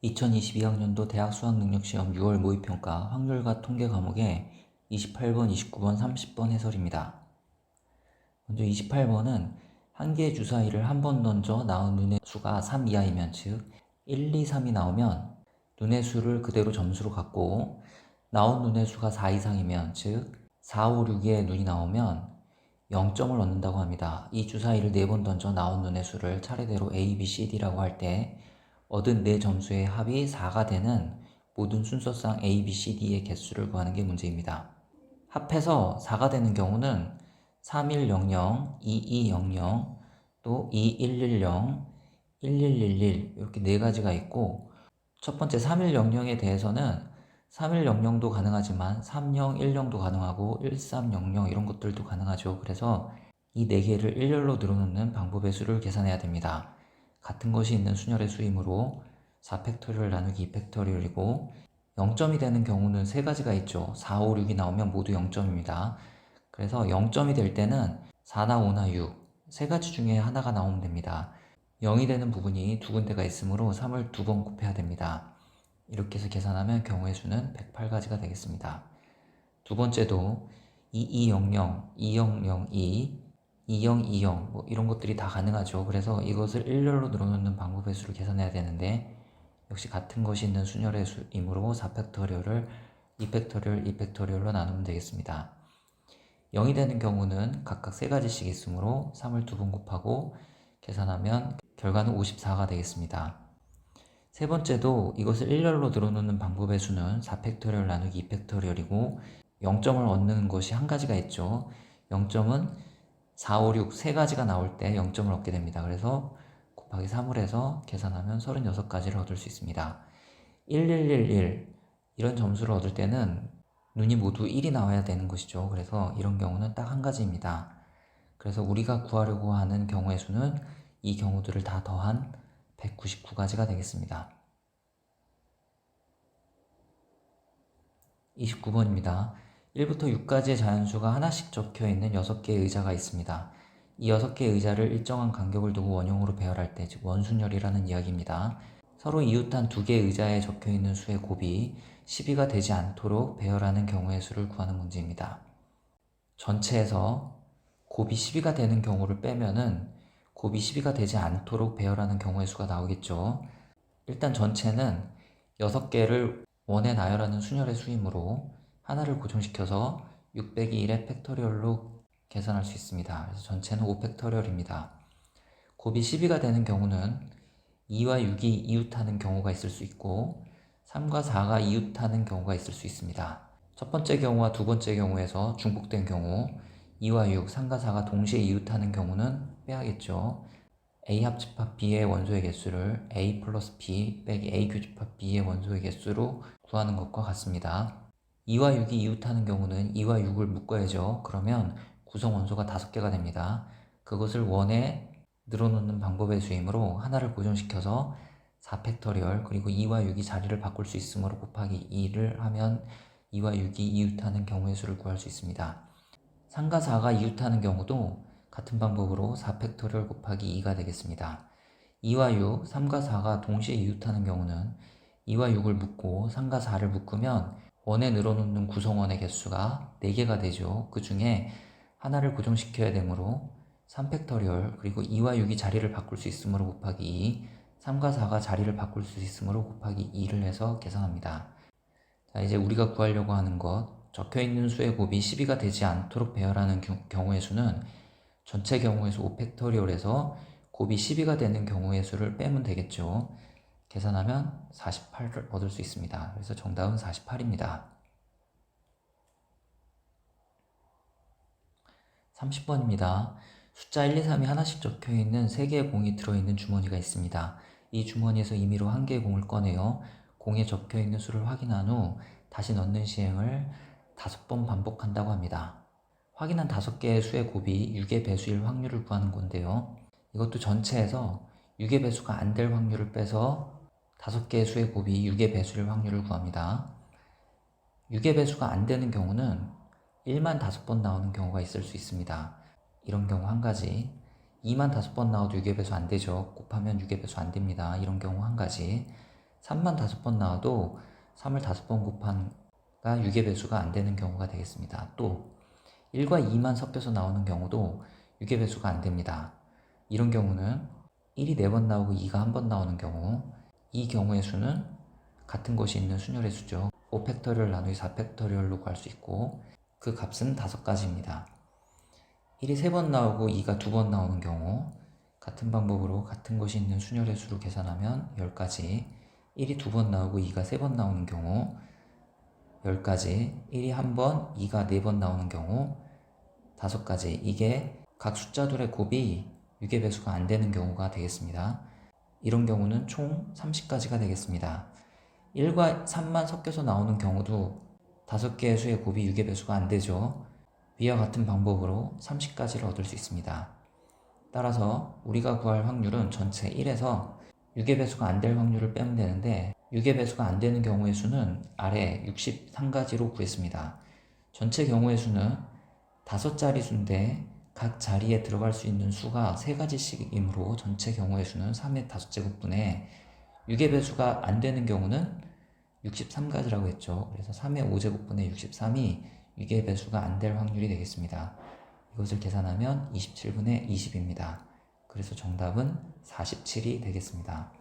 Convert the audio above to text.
2022학년도 대학 수학능력시험 6월 모의평가 확률과 통계 과목의 28번, 29번, 30번 해설입니다. 먼저 28번은 한 개의 주사위를 한 번 던져 나온 눈의 수가 3 이하이면, 즉 1, 2, 3이 나오면 눈의 수를 그대로 점수로 갖고, 나온 눈의 수가 4 이상이면, 즉 4, 5, 6의 눈이 나오면 0점을 얻는다고 합니다. 이 주사위를 4번 던져 나온 눈의 수를 차례대로 A, B, C, D라고 할 때 얻은 4점수의 합이 4가 되는 모든 순서상 A, B, C, D의 개수를 구하는 게 문제입니다. 합해서 4가 되는 경우는 3100, 2200, 또 2110, 1111 이렇게 4가지가 있고, 첫 번째 3100에 대해서는 3100도 가능하지만 3010도 가능하고 1300 이런 것들도 가능하죠. 그래서 이 4개를 일렬로 늘어놓는 방법의 수를 계산해야 됩니다. 같은 것이 있는 순열의 수이므로 4팩토리얼 나누기 2팩토리얼이고, 0점이 되는 경우는 3가지가 있죠. 4, 5, 6이 나오면 모두 0점입니다. 그래서 0점이 될 때는 4나 5나 6, 3가지 중에 하나가 나오면 됩니다. 0이 되는 부분이 두 군데가 있으므로 3을 2번 곱해야 됩니다. 이렇게 해서 계산하면 경우의 수는 108가지가 되겠습니다. 두 번째도 2200, 2002, 2020 이런 것들이 다 가능하죠. 그래서 이것을 일렬로 늘어놓는 방법의 수를 계산해야 되는데, 역시 같은 것이 있는 순열의 수이므로 4팩토리얼을 2팩토리얼, 2팩토리얼로 나누면 되겠습니다. 0이 되는 경우는 각각 3가지씩 있으므로 3을 2번 곱하고 계산하면 결과는 54가 되겠습니다. 세 번째도 이것을 일렬로 늘어놓는 방법의 수는 4팩토리얼 나누기 2팩토리얼이고, 0점을 얻는 것이 한 가지가 있죠. 0점은 4, 5, 6 3가지가 나올 때 0점을 얻게 됩니다. 그래서 곱하기 3을 해서 계산하면 36가지를 얻을 수 있습니다. 1111 이런 점수를 얻을 때는 눈이 모두 1이 나와야 되는 것이죠. 그래서 이런 경우는 딱 한 가지입니다. 그래서 우리가 구하려고 하는 경우의 수는 이 경우들을 다 더한 199가지가 되겠습니다. 29번입니다. 1부터 6까지의 자연수가 하나씩 적혀있는 6개의 의자가 있습니다. 이 6개의 의자를 일정한 간격을 두고 원형으로 배열할 때, 즉 원순열이라는 이야기입니다. 서로 이웃한 2개의 의자에 적혀있는 수의 곱이 12가 되지 않도록 배열하는 경우의 수를 구하는 문제입니다. 전체에서 곱이 12가 되는 경우를 빼면은 곱이 12가 되지 않도록 배열하는 경우의 수가 나오겠죠. 일단 전체는 6개를 원에 나열하는 순열의 수이므로 하나를 고정시켜서 6 빼기 1의 팩토리얼로 계산할 수 있습니다. 그래서 전체는 5팩토리얼입니다. 곱이 12가 되는 경우는 2와 6이 이웃하는 경우가 있을 수 있고, 3과 4가 이웃하는 경우가 있을 수 있습니다. 첫 번째 경우와 두 번째 경우에서 중복된 경우, 2와 6, 3과 4가 동시에 이웃하는 경우는 빼야겠죠. A 합집합 B의 원소의 개수를 A 플러스 B 빼기 A 교집합 B의 원소의 개수로 구하는 것과 같습니다. 2와 6이 이웃하는 경우는 2와 6을 묶어야죠. 그러면 구성 원소가 5개가 됩니다. 그것을 원에 늘어놓는 방법의 수이므로 하나를 고정시켜서 4팩토리얼 그리고 2와 6이 자리를 바꿀 수 있으므로 곱하기 2를 하면 2와 6이 이웃하는 경우의 수를 구할 수 있습니다. 3과 4가 이웃하는 경우도 같은 방법으로 4팩토리얼 곱하기 2가 되겠습니다. 2와 6, 3과 4가 동시에 이웃하는 경우는 2와 6을 묶고 3과 4를 묶으면 원에 늘어놓는 구성원의 개수가 4개가 되죠. 그 중에 하나를 고정시켜야 되므로 3팩토리얼 그리고 2와 6이 자리를 바꿀 수 있으므로 곱하기 2, 3과 4가 자리를 바꿀 수 있으므로 곱하기 2를 해서 계산합니다. 자, 이제 우리가 구하려고 하는 것, 적혀있는 수의 곱이 12가 되지 않도록 배열하는 경우의 수는 전체 경우의 수 5팩토리얼에서 곱이 12가 되는 경우의 수를 빼면 되겠죠. 계산하면 48을 얻을 수 있습니다. 그래서 정답은 48입니다. 30번입니다. 숫자 1, 2, 3이 하나씩 적혀있는 3개의 공이 들어있는 주머니가 있습니다. 이 주머니에서 임의로 1개의 공을 꺼내어 공에 적혀있는 수를 확인한 후 다시 넣는 시행을 5번 반복한다고 합니다. 확인한 5개의 수의 곱이 6의 배수일 확률을 구하는 건데요. 이것도 전체에서 6의 배수가 안 될 확률을 빼서 5개의 수의 곱이 6의 배수일 확률을 구합니다. 6의 배수가 안 되는 경우는 1만 5번 나오는 경우가 있을 수 있습니다. 이런 경우 한 가지. 2만 5번 나와도 6의 배수 안 되죠. 곱하면 6의 배수 안 됩니다. 이런 경우 한 가지. 3만 5번 나와도 3을 5번 곱한가 6의 배수가 안 되는 경우가 되겠습니다. 또 1과 2만 섞여서 나오는 경우도 6의 배수가 안 됩니다. 이런 경우는 1이 4번 나오고 2가 1번 나오는 경우, 이 경우의 수는 같은 것이 있는 순열의 수죠. 5팩터리얼 나누기 4팩터리얼로 구할 수 있고 그 값은 5가지입니다. 1이 3번 나오고 2가 2번 나오는 경우 같은 방법으로 같은 것이 있는 순열의 수를 계산하면 10가지, 1이 2번 나오고 2가 3번 나오는 경우 10가지, 1이 1번, 2가 4번 나오는 경우 5가지. 이게 각 숫자들의 곱이 6의 배수가 안 되는 경우가 되겠습니다. 이런 경우는 총 30가지가 되겠습니다. 1과 3만 섞여서 나오는 경우도 5개의 수의 곱이 6의 배수가 안 되죠. 위와 같은 방법으로 30가지를 얻을 수 있습니다. 따라서 우리가 구할 확률은 전체 1에서 6의 배수가 안 될 확률을 빼면 되는데 6의 배수가 안 되는 경우의 수는 아래 63가지로 구했습니다. 전체 경우의 수는 5자리 수인데 각 자리에 들어갈 수 있는 수가 3가지씩이므로 전체 경우의 수는 3의 5제곱분에 6의 배수가 안 되는 경우는 63가지라고 했죠. 그래서 3의 5제곱분의 63이 6의 배수가 안 될 확률이 되겠습니다. 이것을 계산하면 27분의 20입니다. 그래서 정답은 47이 되겠습니다.